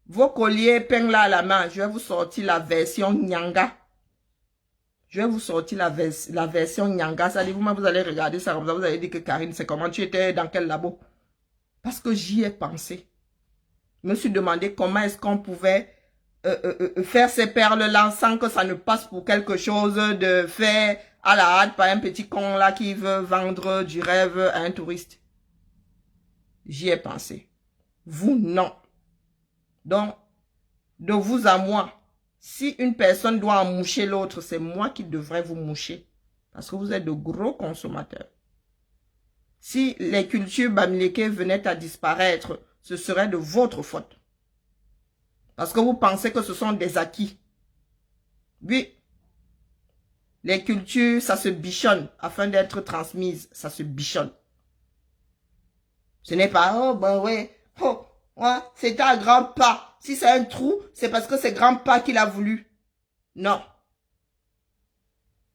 Vos colliers peignent là à la main. Je vais vous sortir la version Nyanga. Je vais vous sortir la version Nyanga. Ça dit, vous allez regarder ça comme ça. Vous allez dire que Karine, c'est comment tu étais dans quel labo? Parce que j'y ai pensé. Je me suis demandé comment est-ce qu'on pouvait faire ces perles-là sans que ça ne passe pour quelque chose de fait à la hâte par un petit con là qui veut vendre du rêve à un touriste. J'y ai pensé. Vous, non. Donc, de vous à moi, si une personne doit en moucher l'autre, c'est moi qui devrais vous moucher. Parce que vous êtes de gros consommateurs. Si les cultures bamileke venaient à disparaître, ce serait de votre faute. Parce que vous pensez que ce sont des acquis. Oui. Les cultures, ça se bichonne. Afin d'être transmises, ça se bichonne. Ce n'est pas, oh, ben ouais, oh, ouais, c'est un grand-pas. Si c'est un trou, c'est parce que c'est grand-pas qu'il a voulu. Non.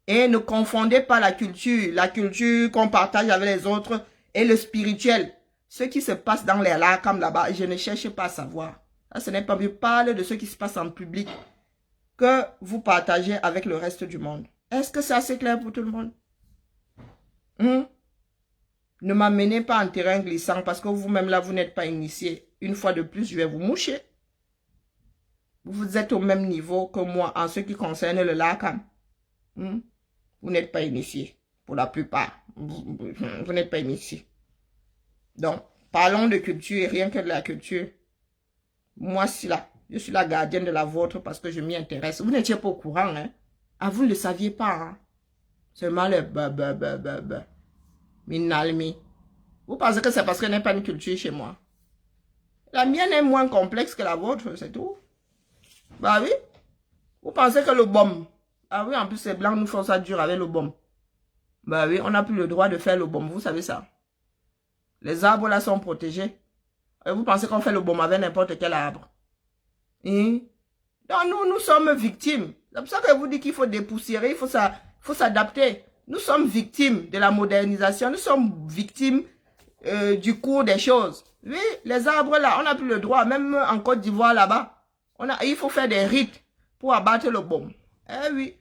Et ne confondez pas la culture qu'on partage avec les autres et le spirituel. Ce qui se passe dans les lacs comme là-bas, je ne cherche pas à savoir. Là, ce n'est pas mieux. Parle de ce qui se passe en public que vous partagez avec le reste du monde. Est-ce que c'est assez clair pour tout le monde? Ne m'amenez pas en terrain glissant parce que vous-même là, vous n'êtes pas initié. Une fois de plus, je vais vous moucher. Vous êtes au même niveau que moi en ce qui concerne le LACAM. Vous n'êtes pas initié. Pour la plupart. Vous n'êtes pas initié. Donc, parlons de culture et rien que de la culture. Moi, je suis la gardienne de la vôtre parce que je m'y intéresse. Vous n'étiez pas au courant, hein? Ah, vous ne le saviez pas, hein? Seulement le Minalmi. Vous pensez que c'est parce qu'il n'y a pas une culture chez moi? La mienne est moins complexe que la vôtre, c'est tout. Bah oui. Vous pensez que le baume. Ah oui, en plus, c'est blanc, nous faisons ça dur avec le baume. Bah oui, on n'a plus le droit de faire le baume, vous savez ça. Les arbres là sont protégés. Et vous pensez qu'on fait le baume avec n'importe quel arbre? Donc nous sommes victimes. C'est pour ça que je vous dis qu'il faut dépoussiérer, il faut s'adapter. Nous sommes victimes de la modernisation, nous sommes victimes du cours des choses. Oui, les arbres là, on n'a plus le droit, même en Côte d'Ivoire là-bas. Il faut faire des rites pour abattre le baume. Eh oui.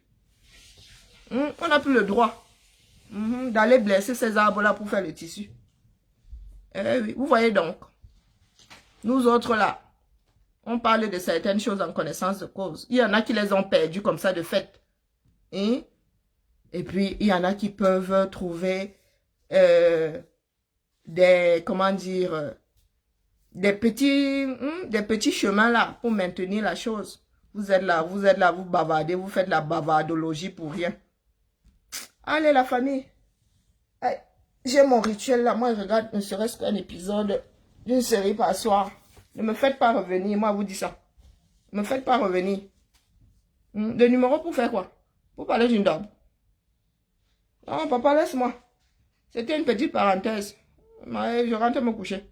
On n'a plus le droit d'aller blesser ces arbres-là pour faire le tissu. Eh oui, vous voyez donc. Nous autres là, on parle de certaines choses en connaissance de cause. Il y en a qui les ont perdues comme ça de fait. Et puis, il y en a qui peuvent trouver comment dire, des petits chemins là pour maintenir la chose. Vous êtes là, vous bavardez, vous faites la bavardologie pour rien. Allez la famille. J'ai mon rituel là, moi je regarde ne serait-ce qu'un épisode d'une série par soir. Ne me faites pas revenir, moi je vous dis ça. Ne me faites pas revenir. Le numéro pour faire quoi? Pour parler d'une dame. Non, papa, laisse-moi. C'était une petite parenthèse. Je rentre me coucher.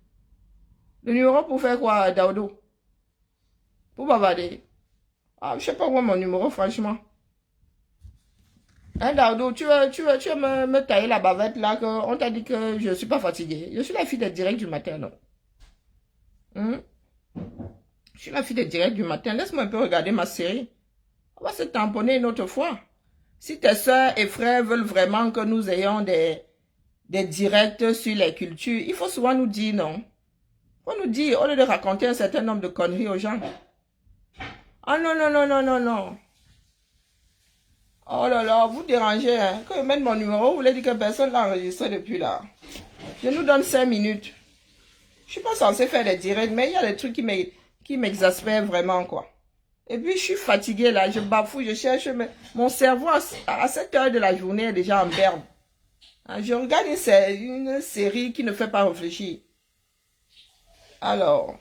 Le numéro pour faire quoi, Daodo? Pour bavarder. Ah, je sais pas quoi mon numéro, franchement. Hein, Daodo, tu veux me tailler la bavette là, on t'a dit que je suis pas fatiguée. Je suis la fille des directs du matin, non? Je suis la fille des directs du matin. Laisse-moi un peu regarder ma série. On va se tamponner une autre fois. Si tes soeurs et frères veulent vraiment que nous ayons des directs sur les cultures, il faut souvent nous dire non. Il faut nous dire, au lieu de raconter un certain nombre de conneries aux gens. Ah non, non, non, non, non, non. Oh là là, vous dérangez, hein. Quand je mette mon numéro, vous voulez dire que personne l'a enregistré depuis là. Je nous donne 5 minutes. Je suis pas censée faire des directs, mais il y a des trucs qui m'exaspèrent vraiment, quoi. Et puis, je suis fatiguée, là. Je bafouille, je cherche, mais mon cerveau, à cette heure de la journée, est déjà en berne. Je regarde une série qui ne fait pas réfléchir. Alors...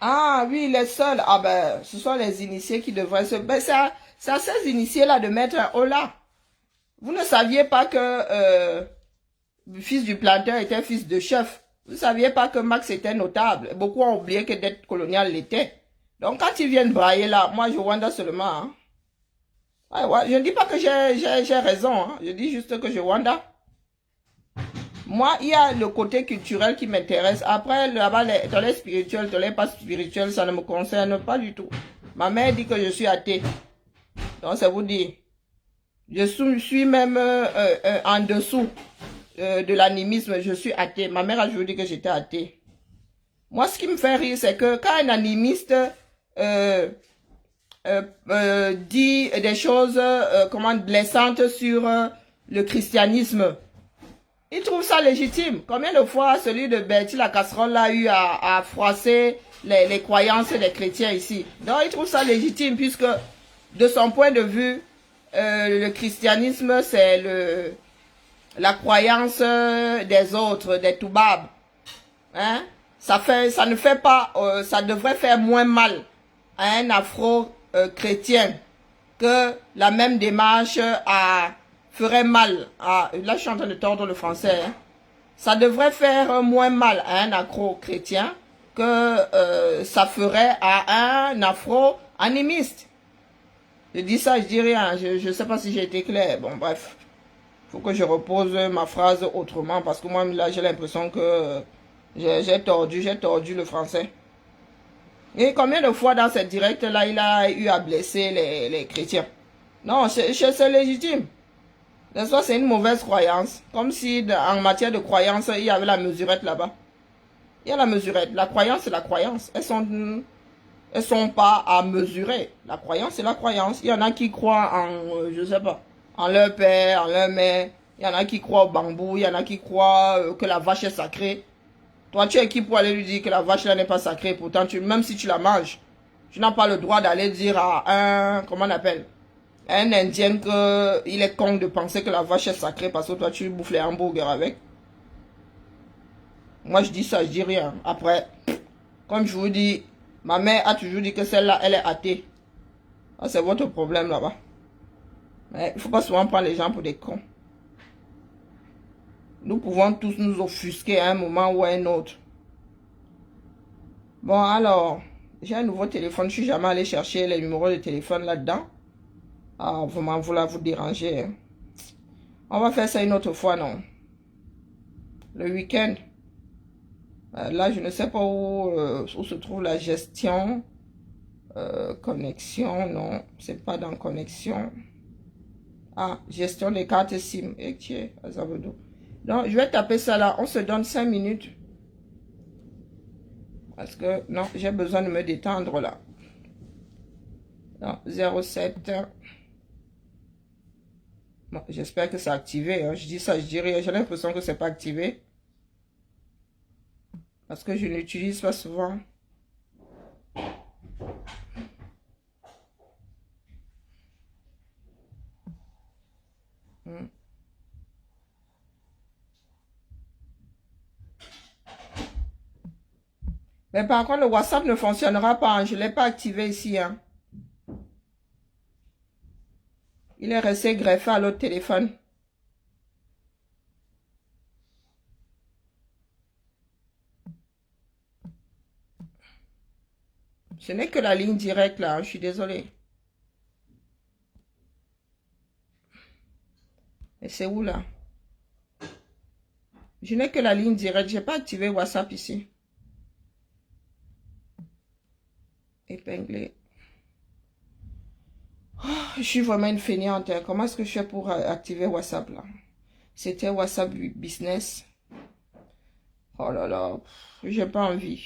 Ah oui, les seuls. Ah ben, ce sont les initiés qui devraient se... Ben, c'est à ces initiés-là de mettre un holà. Vous ne saviez pas que le fils du planteur était fils de chef. Vous ne saviez pas que Max était notable. Beaucoup ont oublié que dette coloniale l'était. Donc quand ils viennent brailler là, moi je wonder seulement. Hein. Ouais, ouais, je ne dis pas que j'ai raison. Hein. Je dis juste que je wonder. Moi, il y a le côté culturel qui m'intéresse. Après, là-bas, dans les spirituels, dans les pas spirituels, ça ne me concerne pas du tout. Ma mère dit que je suis athée. Donc, ça vous dit. Je suis même en dessous de l'animisme. Je suis athée. Ma mère a toujours dit que j'étais athée. Moi, ce qui me fait rire, c'est que quand un animiste dit des choses comment blessantes sur le christianisme, il trouve ça légitime. Combien de fois celui de Bertie la casserole a eu à froisser les croyances des chrétiens ici. Donc il trouve ça légitime puisque de son point de vue, le christianisme c'est la croyance des autres, des toubabs. Hein? Ça ne fait pas, ça devrait faire moins mal à un afro-chrétien que la même démarche ferait mal à... Là, je suis en train de tordre le français. Hein. Ça devrait faire moins mal à un afro-chrétien que ça ferait à un afro-animiste. Je dis ça, je dis rien. Je ne sais pas si j'ai été clair. Bon, bref. Il faut que je repose ma phrase autrement parce que moi, là, j'ai l'impression que j'ai tordu le français. Et combien de fois dans cette directe-là, il a eu à blesser les chrétiens? Non, c'est légitime. N'est-ce pas, c'est une mauvaise croyance. Comme si en matière de croyance, il y avait la mesurette là-bas. Il y a la mesurette. La croyance, c'est la croyance. Elles sont pas à mesurer. La croyance, c'est la croyance. Il y en a qui croient en, je sais pas, en leur père, en leur mère. Il y en a qui croient au bambou. Il y en a qui croient que la vache est sacrée. Toi, tu es qui pour aller lui dire que la vache là n'est pas sacrée? Pourtant, même si tu la manges, tu n'as pas le droit d'aller dire à un, comment on appelle, un Indien qu'il est con de penser que la vache est sacrée parce que toi, tu bouffes les hamburgers avec. Moi, je dis ça, je dis rien. Après, comme je vous dis, ma mère a toujours dit que celle-là, elle est athée. C'est votre problème là-bas. Mais il ne faut pas souvent prendre les gens pour des cons. Nous pouvons tous nous offusquer à un moment ou à un autre. Bon, alors, j'ai un nouveau téléphone. Je ne suis jamais allé chercher les numéros de téléphone là-dedans. Ah, vraiment, vous là, vous dérangez. Hein. On va faire ça une autre fois, non? Le week-end. Là, je ne sais pas où se trouve la gestion. Connexion, non. C'est pas dans connexion. Ah, gestion des cartes SIM. Et tiens, Azabodou. Donc, je vais taper ça là. On se donne 5 minutes. Parce que, non, j'ai besoin de me détendre là. Non, 07. Bon, j'espère que c'est activé. Hein. Je dis ça, je dis rien. J'ai l'impression que c'est pas activé. Parce que je n'utilise pas souvent. Mais par contre, le WhatsApp ne fonctionnera pas. Hein. Je ne l'ai pas activé ici. Hein. Il est resté greffé à l'autre téléphone. Ce n'est que la ligne directe là. Hein. Je suis désolée. Et c'est où là? Je n'ai que la ligne directe. Je n'ai pas activé WhatsApp ici. Épinglé. Oh, je suis vraiment une fainéante. Hein. Comment est-ce que je fais pour activer WhatsApp là? C'était WhatsApp Business. Oh là là. J'ai pas envie.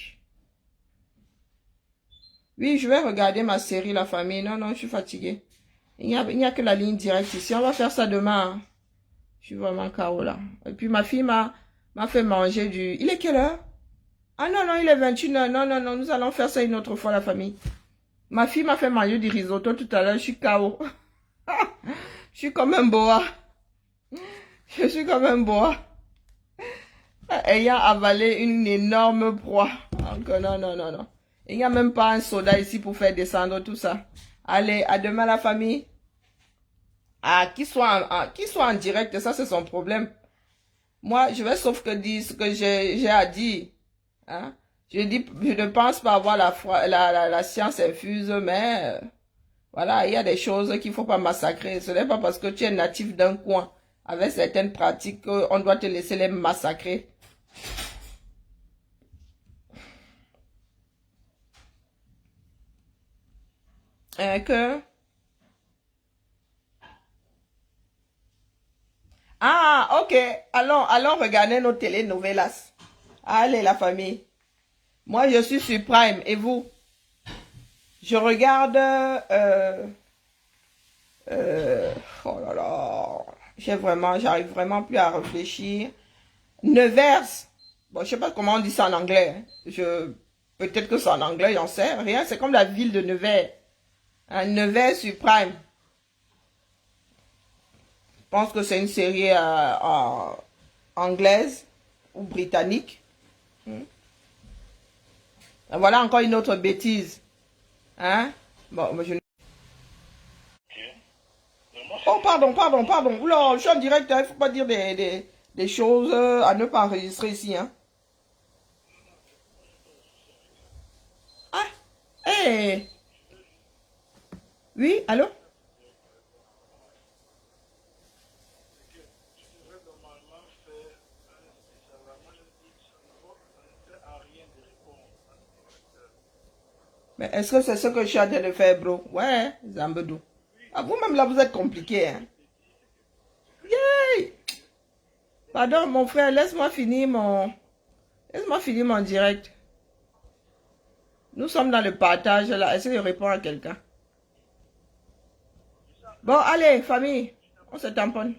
Oui, je vais regarder ma série La Famille. Non, non, je suis fatiguée. Il n'y a que la ligne directe ici. On va faire ça demain. Hein. Je suis vraiment KO là. Et puis ma fille m'a fait manger du... Il est quelle heure? Ah non, non, il est 21h. Non, non, non, nous allons faire ça une autre fois, la famille. Ma fille m'a fait manger du risotto tout à l'heure. Je suis KO. Je suis comme un boa. Je suis comme un boa. Ayant avalé une énorme proie. Donc, non, non, non, non. Il n'y a même pas un soda ici pour faire descendre tout ça. Allez, à demain la famille. Ah, qu'il soit en direct, ça c'est son problème. Moi, je vais sauf que dire ce que j'ai à dire. Hein? Je ne pense pas avoir la science infuse, mais voilà, il y a des choses qu'il ne faut pas massacrer. Ce n'est pas parce que tu es natif d'un coin avec certaines pratiques qu'on doit te laisser les massacrer. Ah, ok. Allons regarder nos telenovelas. Allez, la famille. Moi, je suis sur Prime. Et vous? Je regarde... oh là là. J'arrive vraiment plus à réfléchir. Nevers. Bon, je sais pas comment on dit ça en anglais. Peut-être que c'est en anglais, j'en sais rien. C'est comme la ville de Nevers. Hein, Nevers sur Prime. Je pense que c'est une série anglaise ou britannique. Voilà encore une autre bêtise. Hein? Bon, je... Oh, pardon. Oula, je suis en direct, il ne faut pas dire des choses à ne pas enregistrer ici. Hein? Ah, hey. Oui, allô? Mais est-ce que c'est ce que je suis en train de faire, bro? Ouais, Zambedou. Ah, vous-même là, vous êtes compliqué, hein? Yay! Pardon, mon frère, laisse-moi finir mon direct. Nous sommes dans le partage, là. Essaye de répondre à quelqu'un. Bon, allez, famille, on se tamponne.